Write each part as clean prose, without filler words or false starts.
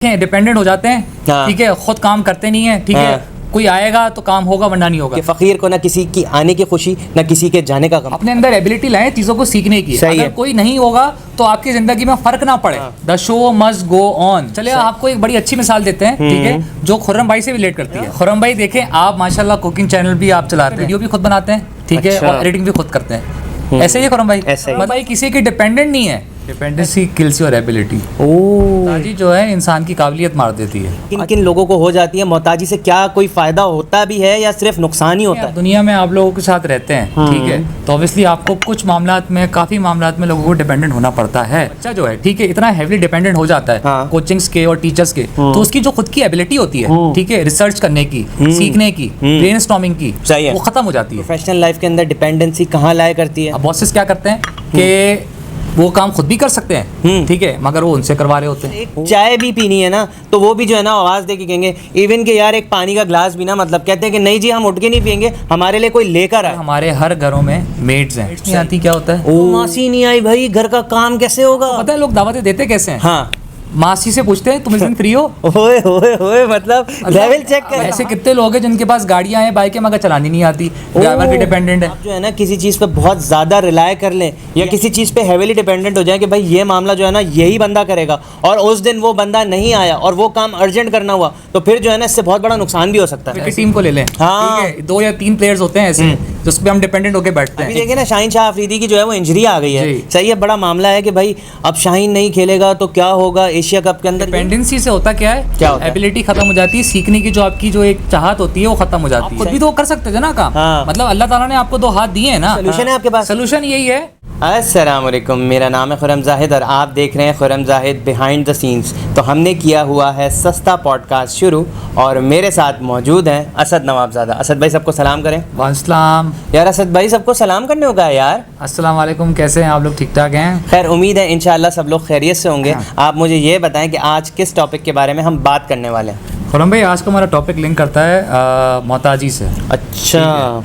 Dependent हो जाते हैं, हाँ। ठीक है, खुद काम करते नहीं है, ठीक है, हाँ। कोई आएगा तो काम होगा वरना नहीं होगा। कि फकीर को ना किसी की आने की खुशी ना किसी के जाने का गम। अपने अंदर एबिलिटी लाएं चीज़ों को सीखने की। सही अगर है। कोई नहीं होगा तो आपकी जिंदगी में फर्क ना पड़े। The show must go on. चलिए आपको एक बड़ी अच्छी मिसाल देते हैं, ठीक है, जो खुर्रम भाई से रिलेट करती है। खुर्रम भाई देखें, आप माशाल्लाह कुकिंग चैनल भी आप चलाते हैं, वीडियो भी खुद बनाते हैं, ठीक है, अच्छा। और एडिटिंग भी खुद करते हैं। ऐसे ही है खुर्रम भाई। ऐसे ही। मतलब भाई किसी की डिपेंडेंट नहीं है। Dependency kills your ability. Oh, मोहताजी जो है इंसान की काबिलियत मार देती है। किन किन लोगों को हो जाती है मोहताजी से? क्या कोई फायदा होता भी है या सिर्फ नुकसान ही होता है? दुनिया में आप लोगों के साथ रहते हैं, ठीक है, तो ऑब्वियसली आपको कुछ मामलात में, काफी मामलात में लोगों को डिपेंडेंट होना पड़ता है। बच्चा जो है, ठीक है, इतना हेवीली डिपेंडेंट हो जाता है हाँ। कोचिंग्स के और टीचर्स के, तो उसकी जो खुद की एबिलिटी होती है, ठीक है, रिसर्च करने की, सीखने की, ब्रेनस्टॉर्मिंग की, सही है। वो खत्म हो जाती है। प्रोफेशनल लाइफ के अंदर डिपेंडेंसी कहाँ लाया करती है? अब बॉसेस क्या करते हैं कि वो काम खुद भी कर सकते हैं, ठीक है, मगर वो उनसे करवा रहे होते हैं। एक चाय भी पीनी है ना, तो वो भी जो है ना आवाज़ दे के कहेंगे इवन के यार एक पानी का ग्लास भी ना, मतलब कहते हैं कि नहीं जी हम उठ के नहीं पियेंगे, हमारे लिए कोई लेकर आए। हमारे हर घरों में मेड्स हैं। नहीं आती क्या होता है? ओ मासी नहीं आई भाई, घर का काम कैसे होगा? पता है लोग दावतें देते कैसे हैं? हाँ, मासी से पूछते हैं तुम इस दिन फ्री हो? ओए ओए ओए, मतलब लेवल चेक कर। ऐसे कितने लोग हैं जिनके पास गाड़ियां हैं, बाइक है, मगर चलानी नहीं आती, ड्राइवर की डिपेंडेंट है। आप जो है ना किसी चीज़ पे बहुत ज़्यादा रिलाय कर लें या किसी चीज़ पे हेवीली डिपेंडेंट हो जाए कि भाई ये मामला जो है ना यही बंदा करेगा, और उस दिन वो बंदा नहीं आया और वो काम अर्जेंट करना हुआ, तो फिर जो है ना इससे बहुत बड़ा नुकसान भी हो सकता है। टीम को ले लें, हाँ। ठीक है, 2 या 3 प्लेयर्स होते हैं ऐसे जिस पे हम डिपेंडेंट होकर बैठते अभी हैं। देखिए ना शाहीन शाह अफरीदी की जो है वो इंजरी आ गई है। जी। सही है, बड़ा मामला है कि भाई अब शाहीन नहीं खेलेगा तो क्या होगा एशिया कप के अंदर? डिपेंडेंसी से होता क्या है? क्या होता है? एबिलिटी खत्म हो जाती है, सीखने की जो आपकी जो एक चाहत होती है वो खत्म हो जाती है। खुद भी तो कर सकते थे ना काम। हाँ। मतलब अल्लाह ताला ने आपको 2 हाथ दिए हैं ना। सोल्यूशन है आपके पास? सोल्यूशन यही है। अस्सलाम वालेकुम, मेरा नाम है खुर्रम जाहिद और आप देख रहे हैं Khurram Zahid behind the scenes. तो हमने किया हुआ है सस्ता पॉडकास्ट शुरू और मेरे साथ मौजूद हैं असद नवाबजादा। असद भाई सबको सलाम करें। वालेकुम। यार असद भाई सबको सलाम करने होगा यार। अस्सलाम वालेकुम, कैसे हैं आप लोग? ठीक ठाक हैं? खैर उम्मीद है इंशाल्लाह सब लोग खैरियत से होंगे। आप मुझे ये बताएं कि आज किस टॉपिक के बारे में हम बात करने वाले हैं? खुर्रम भाई, आज का हमारा टॉपिक लिंक करता है मोहताजी से। अच्छा,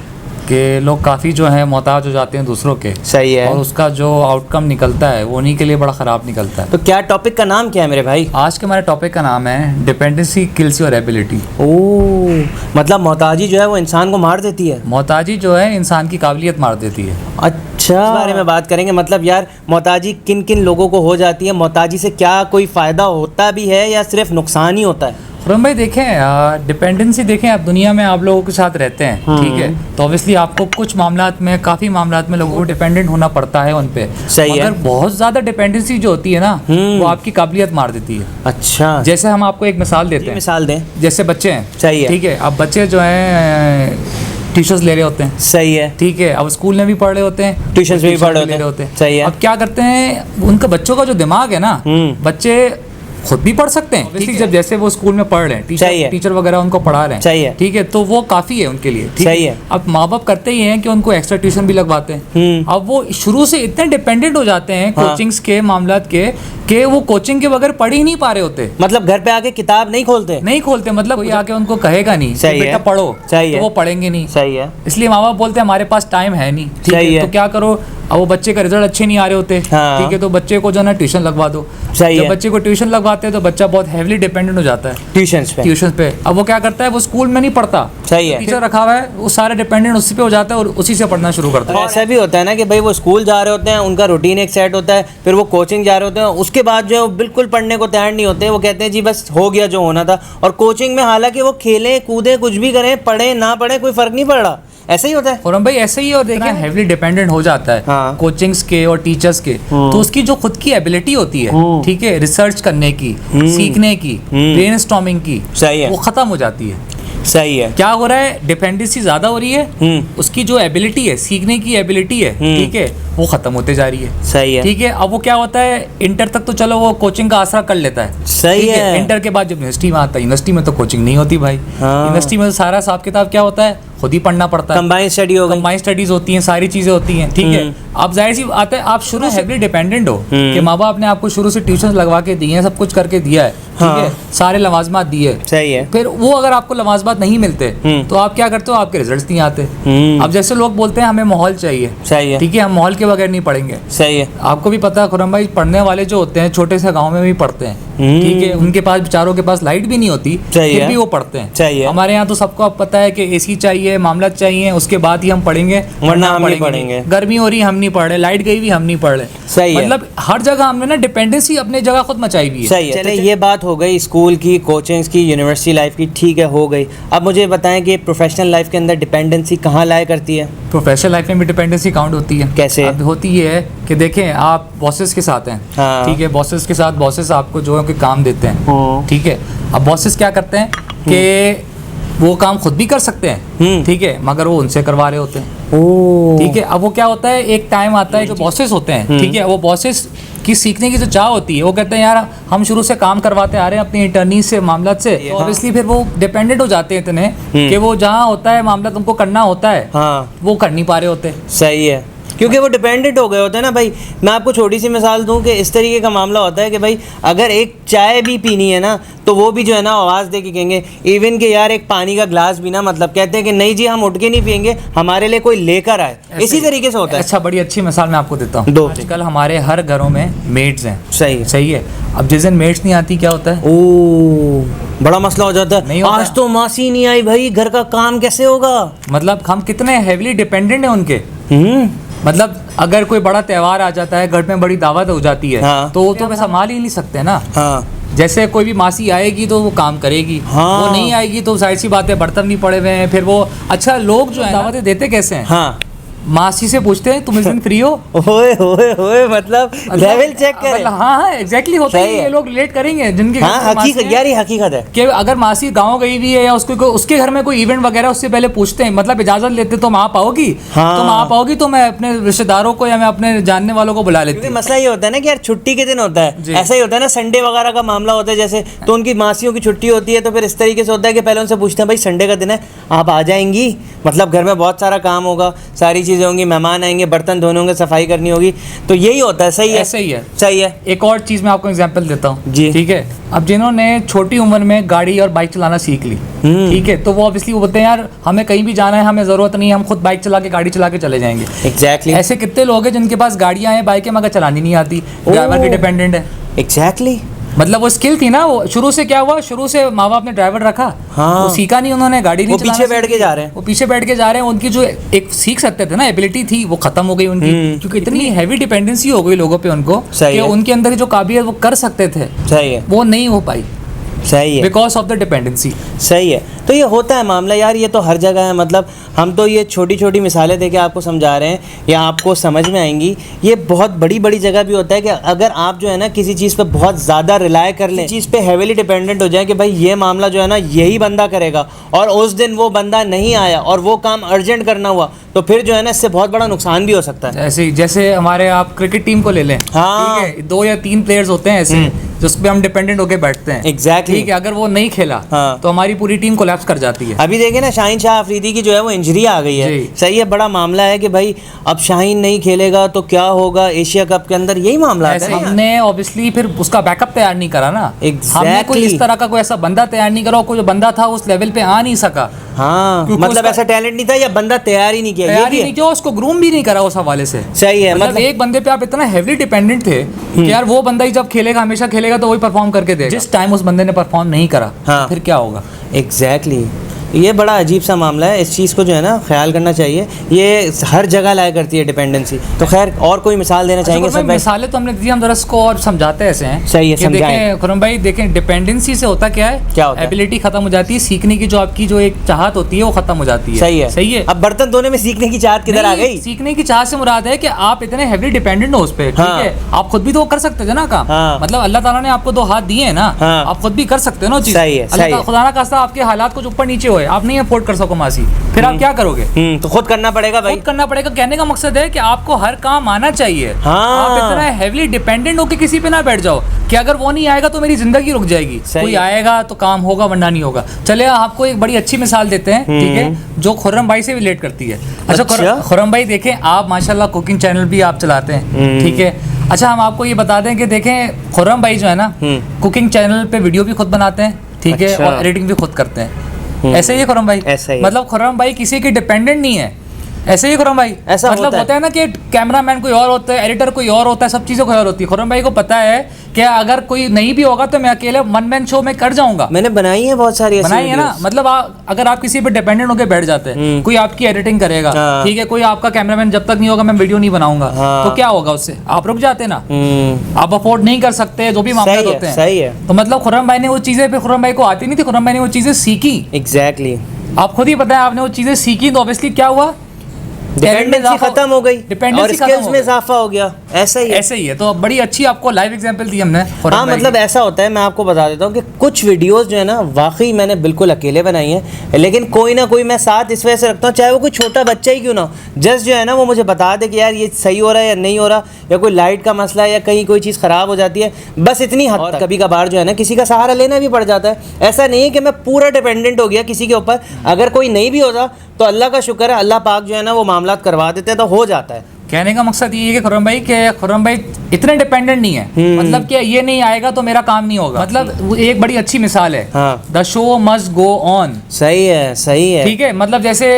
कि लोग काफ़ी जो है मोहताज हो जाते हैं दूसरों के, सही है। और उसका जो आउटकम निकलता है वो उन्हीं के लिए बड़ा ख़राब निकलता है। तो क्या टॉपिक का नाम क्या है मेरे भाई? आज के हमारे टॉपिक का नाम है डिपेंडेंसी किल्स योर एबिलिटी। ओह, मतलब मोहताजी जो है वो इंसान को मार देती है? मोहताजी जो है इंसान की काबिलियत मार देती है। अच्छा, इस बारे में बात करेंगे। मतलब यार मोहताजी किन किन लोगों को हो जाती है? मोहताजी से क्या कोई फ़ायदा होता भी है या सिर्फ नुकसान ही होता है? खुर्रम भाई देखें, डिपेंडेंसी देखें, आप दुनिया में आप लोगों के साथ रहते हैं, ठीक है, तो ऑब्वियसली आपको कुछ मामलात में, काफ़ी मामलात में लोगों को डिपेंडेंट होना पड़ता है उन पे। सही है। मगर बहुत ज़्यादा डिपेंडेंसी जो होती है ना, वो आपकी काबिलियत मार देती है। अच्छा, जैसे हम आपको एक मिसाल देते हैं। मिसाल दें। जैसे बच्चे हैं, सही है। ठीक है, अब बच्चे जो हैं ट्यूशंस ले रहे होते हैं, सही है। ठीक है, अब स्कूल में भी पढ़ रहे होते हैं, ट्यूशंस में भी पढ़ रहे ले होते हैं। हैं। सही है। अब क्या करते हैं, उनका बच्चों का जो दिमाग है ना, बच्चे खुद भी पढ़ सकते हैं। Obviously जब जैसे वो स्कूल में पढ़ रहे हैं, सही है। टीचर वगैरह उनको पढ़ा रहे हैं, सही है। ठीक है, तो वो काफ़ी है उनके लिए, ठीक सही है। अब माँ बाप करते ही हैं कि उनको एक्स्ट्रा ट्यूशन भी लगवाते हैं। अब वो शुरू से इतने डिपेंडेंट हो जाते हैं कोचिंग्स के मामलात के, कि वो कोचिंग के बगैर पढ़ ही नहीं पा रहे होते। मतलब घर पे आके किताब नहीं खोलते? मतलब कोई आके उनको कहेगा नहीं सही कि बेटा है। पढ़ो, सही है। तो वो पढ़ेंगे नहीं। सही है। इसलिए माँ बाप बोलते हैं हमारे पास टाइम है नहीं, ठीक सही है, है। तो क्या करो, अब वो बच्चे का रिजल्ट अच्छे नहीं आ रहे होते, हाँ। ठीक है, तो बच्चे को जो है ना ट्यूशन लगवा दो। सही जब है। बच्चे को ट्यूशन लगवाते हैं तो बच्चा बहुत हेवीली डिपेंडेंट हो जाता है ट्यूशंस पे। ट्यूशन पे। अब वो क्या करता है, वो स्कूल में नहीं पढ़ता, सही है। टीचर रखा हुआ है, वो सारे डिपेंडेंट उसी पे हो जाता है और उसी से पढ़ना शुरू करता है। ऐसा भी होता है ना कि भाई वो स्कूल जा रहे होते हैं, उनका रूटीन एक सेट होता है, फिर वो कोचिंग जा रहे होते हैं, उसके बाद जो है वो बिल्कुल पढ़ने को तैयार नहीं होते। वो कहते हैं जी बस हो गया जो होना था। और कोचिंग में हालांकि वो खेलें कूदें कुछ भी करें, पढ़े ना पढ़े कोई फर्क नहीं पड़ रहा। ऐसा ही होता है। और हम भाई ऐसे ही, और देखिए हेवीली डिपेंडेंट हो जाता है हाँ। कोचिंग्स के और टीचर्स के, तो उसकी जो खुद की एबिलिटी होती है, ठीक है, रिसर्च करने की, सीखने की, ब्रेनस्टॉर्मिंग की, सही है। वो खत्म हो जाती है। सही है। क्या हो रहा है, डिपेंडेंसी ज्यादा हो रही है, उसकी जो एबिलिटी है, सीखने की एबिलिटी है, ठीक है, वो खत्म होते जा रही है। सही है। ठीक है, अब वो क्या होता है, इंटर तक तो चलो वो कोचिंग का आसरा कर लेता है, सही ठीक है। इंटर के बाद जब यूनिवर्सिटी में आता है, यूनिवर्सिटी में तो कोचिंग नहीं होती भाई। हाँ। यूनिवर्सिटी में तो सारा हिसाब किताब क्या होता है, खुद ही पढ़ना पड़ता है। कंबाइंड स्टडी हो गई। कंबाइंड स्टडीज होती हैं, सारी चीजें होती हैं, ठीक है। अब जाहिर सी बात है, आप शुरू से हेवीली डिपेंडेंट हो कि माँ बाप ने आपको शुरू से ट्यूशन लगवा के दिए हैं, सब कुछ करके दिया है, ठीक है, सारे लवाजमात दिए। सही है। फिर वो अगर आपको लवाजमात नहीं मिलते तो आप क्या करते हो, आपके रिजल्ट्स नहीं आते। अब जैसे लोग बोलते हैं हमें माहौल चाहिए, सही है। ठीक है, हम माहौल के के बगैर नहीं पढ़ेंगे। सही है। आपको भी पता है खुरम भाई, पढ़ने वाले जो होते हैं छोटे से गांव में भी पढ़ते हैं, ठीक है, उनके पास बेचारों के पास लाइट भी नहीं होती, फिर भी वो पढ़ते हैं। सही है। हमारे यहाँ तो सबको अब पता है कि एसी चाहिए, मामला चाहिए, उसके बाद ही हम पढ़ेंगे, वरना हम नहीं पढ़ेंगे। गर्मी हो रही हम नहीं पढ़ रहे, लाइट गई भी हम नहीं पढ़ रहे। सही है। मतलब हर जगह हमने ना डिपेंडेंसी अपने जगह खुद मचाई हुई है। सही है। चले ये बात हो गई स्कूल की, कोचिंग्स की, यूनिवर्सिटी लाइफ की, ठीक है हो गई। अब मुझे बताएं कि प्रोफेशनल लाइफ के अंदर डिपेंडेंसी कहाँ लाया करती है? प्रोफेशनल लाइफ में भी डिपेंडेंसी काउंट होती है। कैसे? अब होती है कि देखें, आप बॉसेस के साथ हैं, हाँ। ठीक है, बॉसेस के साथ बॉसेस आपको जो है कि काम देते हैं, ठीक है। अब बॉसेस क्या करते हैं कि वो काम खुद भी कर सकते हैं, ठीक है, मगर वो उनसे करवा रहे होते हैं, ठीक है। अब वो क्या होता है, एक टाइम आता है जो बॉसेस होते हैं, ठीक है, वो बॉसेस की सीखने की जो चाह होती है, वो कहते हैं यार हम शुरू से काम करवाते आ रहे हैं अपनी इंटर्नी से, मामला से, तो ऑब्वियसली फिर वो डिपेंडेंट हो जाते हैं इतने कि वो जहाँ होता है मामला तुमको करना होता है, वो कर नहीं पा रहे होते। सही है, क्योंकि वो डिपेंडेंट हो गए होते हैं ना भाई। मैं आपको छोटी सी मिसाल दूं कि इस तरीके का मामला होता है कि भाई अगर एक चाय भी पीनी है ना, तो वो भी जो है ना आवाज़ दे के कहेंगे, इवन कि यार एक पानी का ग्लास भी ना, मतलब कहते हैं कि नहीं जी हम उठ के नहीं पियेंगे, हमारे लिए कोई लेकर आए। इसी तरीके से होता है। अच्छा, बड़ी अच्छी मिसाल मैं आपको देता हूँ। दो। आजकल हमारे हर घरों में मेड्स हैं। सही है। सही है। अब जिस दिन मेड्स नहीं आती क्या होता है? ओ, बड़ा मसला हो जाता है। नहीं होता। आज तो मासी नहीं आई भाई, घर का काम कैसे होगा? मतलब हम कितने हेविली डिपेंडेंट हैं उनके। मतलब अगर कोई बड़ा त्यौहार आ जाता है, घर में बड़ी दावत हो जाती है, हाँ। तो वो तो मैं संभाल ही नहीं सकते ना। हाँ। जैसे कोई भी मासी आएगी तो वो काम करेगी, हाँ। वो नहीं आएगी तो जाहिर सी बात है बर्तन नहीं पड़े हुए हैं, फिर वो अच्छा लोग जो है दावतें देते कैसे हैं? हाँ। मासी से पूछते हैं तुम इस दिन फ्री हो? ओए ओए ओए, मतलब लेवल चेक करें। मतलब हाँ एग्जैक्टली होता है, ये लोग रिलेट करेंगे जिनके घर में मासी हकीकत है, यार, ये हकीकत है कि अगर मासी गांव गई हुई है या उसके घर में कोई इवेंट वगैरह, उससे पहले पूछते हैं, मतलब इजाजत लेते तुम आ पाओगी? हाँ। तुम आ पाओगी तो मैं अपने रिश्तेदारों को या मैं अपने जानने वालों को बुला लेती क्योंकि हूँ। मसला ये होता है ना कि यार छुट्टी के दिन होता है, ऐसा ही होता है ना, संडे वगैरह का मामला होता है जैसे, तो उनकी मासियों की छुट्टी होती है, तो फिर इस तरीके से होता है कि पहले उनसे पूछते हैं भाई संडे का दिन है, आप आ जाएंगी? मतलब घर में बहुत सारा काम होगा, सारी चीज़ें होंगी, मेहमान आएंगे, बर्तन धोने होंगे, सफाई करनी होगी, तो यही होता है। सही है। ऐसे ही है। सही है। एक और चीज़ मैं आपको एग्जांपल देता हूँ जी। ठीक है। अब जिन्होंने छोटी उम्र में गाड़ी और बाइक चलाना सीख ली, ठीक है, तो वो ऑब्वियसली वो बोलते हैं यार हमें कहीं भी जाना है, हमें ज़रूरत नहीं है, हम खुद बाइक चला के गाड़ी चला के चले जाएंगे। एग्जैक्टली। ऐसे कितने लोग हैं जिनके पास गाड़ियाँ हैं, बाइकें, मगर चलानी नहीं आती, ड्राइवर पे डिपेंडेंट है। एग्जैक्टली। मतलब वो स्किल थी ना, वो शुरू से क्या हुआ, शुरू से माँ बाप ने ड्राइवर रखा, हाँ। वो सीखा नहीं उन्होंने, गाड़ी नहीं वो पीछे बैठ के जा रहे हैं। वो पीछे बैठ के जा रहे हैं, उनकी जो एक सीख सकते थे ना एबिलिटी थी वो खत्म हो गई उनकी, क्योंकि इतनी हैवी डिपेंडेंसी हो गई लोगों पे उनको कि उनके अंदर की जो काबिलियत वो कर सकते थे, सही है, वो नहीं हो पाई। सही है, बिकॉज ऑफ द डिपेंडेंसी। सही है। तो ये होता है मामला यार, ये तो हर जगह है। मतलब हम तो ये छोटी छोटी मिसालें देके आपको समझा रहे हैं या आपको समझ में आएंगी, ये बहुत बड़ी बड़ी जगह भी होता है कि अगर आप जो है ना किसी चीज़ पे बहुत ज़्यादा रिलाय कर लें, चीज़ पे हेविली डिपेंडेंट हो जाए कि भाई ये मामला जो है ना यही बंदा करेगा, और उस दिन वो बंदा नहीं आया और वो काम अर्जेंट करना हुआ, तो फिर जो है ना इससे बहुत बड़ा नुकसान भी हो सकता है। जैसे हमारे आप क्रिकेट टीम को ले लें, हाँ। ठीक है, 2 या 3 प्लेयर्स होते हैं ऐसे जिस पे हम डिपेंडेंट होके बैठते हैं। एग्जैक्टली। ठीक है, अगर वो नहीं खेला हाँ। तो हमारी पूरी टीम कोलैप्स कर जाती है। अभी देखिए ना शाहीन शाह अफरीदी की जो है वो इंजरी आ गई है। सही है, बड़ा मामला है कि भाई अब शाहीन नहीं खेलेगा तो क्या होगा एशिया कप के अंदर, यही मामला है। हमने ऑब्वियसली फिर उसका बैकअप तैयार नहीं करा ना। Exactly। हमने कोई इस तरह का कोई ऐसा बंदा तैयार नहीं करा, कोई जो बंदा था उस लेवल पे आ नहीं सका। हाँ, मतलब ऐसा टैलेंट नहीं था या बंदा तैयार ही नहीं किया, तैयार ही नहीं किया, उसको ग्रूम भी नहीं करा उस हवाले से। सही है। मतलब एक बंदे पे आप इतना हेवली डिपेंडेंट थे कि यार वो बंदा ही जब खेलेगा हमेशा खेलेगा तो वही परफॉर्म करके देगा। जिस टाइम उस बंदे ने परफॉर्म नहीं करा, हाँ। फिर क्या होगा? एग्जैक्टली। ये बड़ा अजीब सा मामला है, इस चीज़ को जो है ना ख्याल करना चाहिए, ये हर जगह लाया करती है डिपेंडेंसी। तो खैर और कोई मिसाल देना चाहेंगे सर? मिसालें तो हमने दी, हम जरा इसको और समझाते ऐसे हैं। सही है, कि समझाएं। देखें खुरम भाई, देखें डिपेंडेंसी से होता क्या है, क्या होता है? एबिलिटी खत्म हो जाती है, सीखने की जो आपकी जो एक चाहत होती है वो खत्म हो जाती है। सही है, सही है। अब बर्तन धोने में सीखने की चाहत किधर आ गई? सीखने की चाहत से मुराद है कि आप इतने हेवी डिपेंडेंट हो उस पर, ठीक है, आप खुद भी तो कर सकते थे ना काम। मतलब अल्लाह ताला ने आपको 2 हाथ दिए हैं ना, आप खुद भी कर सकते हो ना चीज। सही है। खुदा ना खास्ता आपके हालात कुछ ऊपर नीचे हुए, आप नहीं अफोर्ड कर सको मासी, फिर आप क्या करोगे? तो खुद करना पड़ेगा भाई। खुद करना पड़ेगा। कहने का मकसद है कि आपको हर काम आना चाहिए। हाँ। आप इतना हेवीली डिपेंडेंट होके किसी पे ना बैठ जाओ कि अगर वो नहीं आएगा तो मेरी जिंदगी रुक जाएगी। कोई आएगा तो काम होगा वरना नहीं होगा। चले आपको एक बड़ी अच्छी मिसाल देते हैं, ठीक है, जो खुर्रम भाई से रिलेट करती है। अच्छा खुर्रम भाई, देखें आप माशाल्लाह कुकिंग चैनल भी आप चलाते हैं, ठीक है। अच्छा हम आपको ये बता दें कि देखें खुर्रम भाई जो है ना कुकिंग चैनल पे वीडियो भी खुद बनाते हैं, ठीक है, और एडिटिंग भी खुद करते हैं। ऐसे ही है खुर्रम भाई। ऐसा ही। मतलब खुर्रम भाई किसी के डिपेंडेंट नहीं है, ऐसे ही खुरम भाई, ऐसा मतलब होता है ना कि कैमरामैन कोई और होता है, एडिटर कोई और होता है, सब चीजें कोई और होती है। खुरम भाई को पता है कि अगर कोई नहीं भी होगा तो मैं अकेले वन मैन शो में कर जाऊंगा। मैंने बनाई है बहुत सारी ऐसी बनाई है ना, videos। मतलब अगर आप किसी पे डिपेंडेंट होकर बैठ जाते हैं, कोई आपकी एडिटिंग करेगा, हाँ। ठीक है, कोई आपका कैमरामैन जब तक नहीं होगा मैं वीडियो नहीं बनाऊंगा, हाँ। तो क्या होगा उससे, आप रुक जाते ना, आप अफोर्ड नहीं कर सकते, जो भी मामले सही है, होते हैं। सही है। तो मतलब खुरम भाई ने वो चीजें पे, खुरम भाई को आती नहीं थी, खुरम भाई ने वो चीजें सीखी। एग्जैक्टली, आप खुद ही बताया, आपने वो चीजें सीखी तो ऑब्वियसली क्या हुआ, डिपेंडेंसी खत्म हो गई और डिपेंडेंसी स्किल्स में इजाफा हो गया। ऐसा ही है। ऐसे ही है। तो बड़ी अच्छी आपको लाइव एग्जांपल दी हमने खुरम हाँ, भाई मतलब की। ऐसा होता है, मैं आपको बता देता हूँ कि कुछ वीडियोस जो है ना वाकई मैंने बिल्कुल अकेले बनाई हैं, लेकिन कोई ना कोई मैं साथ इस वजह से रखता हूँ, चाहे वो कोई छोटा बच्चा ही क्यों ना हो, जस्ट जो है ना वो मुझे बता दे कि यार ये सही हो रहा है या नहीं हो रहा, या कोई लाइट का मसला है या कहीं कोई चीज़ ख़राब हो जाती है, बस इतनी हद तक। कभी कभार जो है ना किसी का सहारा लेना भी पड़ जाता है। ऐसा नहीं है कि मैं पूरा डिपेंडेंट हो गया किसी के ऊपर। अगर कोई नहीं भी होता तो अल्लाह का शुक्र है, अल्लाह पाक जो है ना वो मामलात करवा देते हैं, तो हो जाता है। कहने का मकसद ये है कि खुरम भाई इतने डिपेंडेंट नहीं है, मतलब कि ये नहीं आएगा तो मेरा काम नहीं होगा। मतलब वो एक बड़ी अच्छी मिसाल है, हाँ। The show must go on. सही है, सही है। ठीक है, मतलब जैसे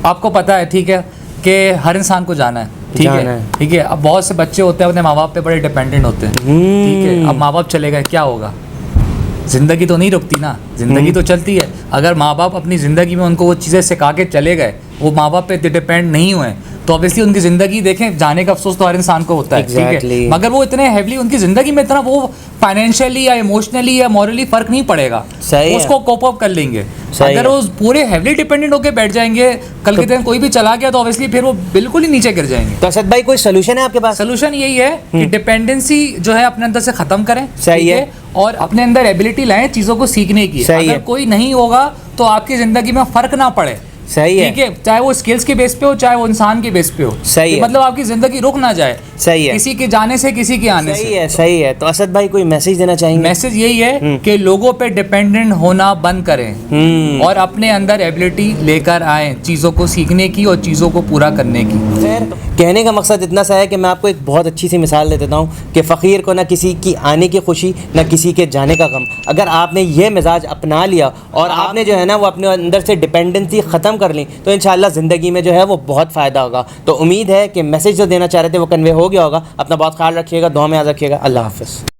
आपको पता है, ठीक है, कि हर इंसान को जाना है, ठीक जाना है, है। ठीक है। अब बहुत से बच्चे होते हैं अपने माँ बाप पे बड़े डिपेंडेंट होते हैं, ठीक है। अब माँ बाप चले गए, क्या होगा, जिंदगी तो नहीं रुकती ना, जिंदगी तो चलती है। अगर माँ बाप अपनी जिंदगी में उनको वो चीज़ें सिखा के चले गए, वो माँ बाप पे डिपेंड नहीं हुए, तो ऑब्वियसली उनकी जिंदगी देखें, जाने का अफसोस तो हर इंसान को होता है, ठीक है। Exactly. मगर वो इतने हैवली उनकी जिंदगी में इतना वो फाइनेंशियली या इमोशनली या मॉरली फर्क नहीं पड़ेगा, सही है। उसको कोप अप कर लेंगे। सही अगर है। वो पूरे हैवली डिपेंडेंट होकर बैठ जाएंगे, कल के दिन कोई भी चला गया तो ऑब्वियसली फिर वो बिल्कुल ही नीचे गिर जाएंगे। तो असद भाई कोई सोल्यूशन है आपके पास? सोल्यूशन यही है कि डिपेंडेंसी जो है अपने अंदर से खत्म करें, सही ठीक है। और अपने अंदर एबिलिटी लाएं चीजों को सीखने की। सही अगर है। कोई नहीं होगा तो आपकी जिंदगी में फर्क ना पड़े, सही है। ठीक है, चाहे वो स्किल्स के बेस पे हो, चाहे वो इंसान के बेस पे हो, सही कि है। मतलब आपकी जिंदगी रुक ना जाए, सही है। किसी के जाने से, किसी के आने सही से। है, सही है। तो असद भाई कोई मैसेज देना चाहेंगे? मैसेज यही है कि लोगों पे डिपेंडेंट होना बंद करें और अपने अंदर एबिलिटी लेकर आए चीज़ों को सीखने की और चीज़ों को पूरा करने की। खैर, कहने का मकसद इतना सा है कि मैं आपको एक बहुत अच्छी सी मिसाल दे देता हूँ कि फ़कीर को ना किसी की आने की खुशी, ना किसी के जाने का गम। अगर आपने ये मिजाज अपना लिया और आपने जो है ना वो अपने अंदर से डिपेंडेंसी ख़त्म कर ली, तो इंशाल्लाह ज़िंदगी में जो है वो बहुत फ़ायदा होगा। तो उम्मीद है कि मैसेज जो देना चाह रहे थे वो कन्वे हो गया होगा। अपना बहुत ख्याल रखिएगा, दुआ में याद रखिएगा। अल्लाह हाफ़िज़।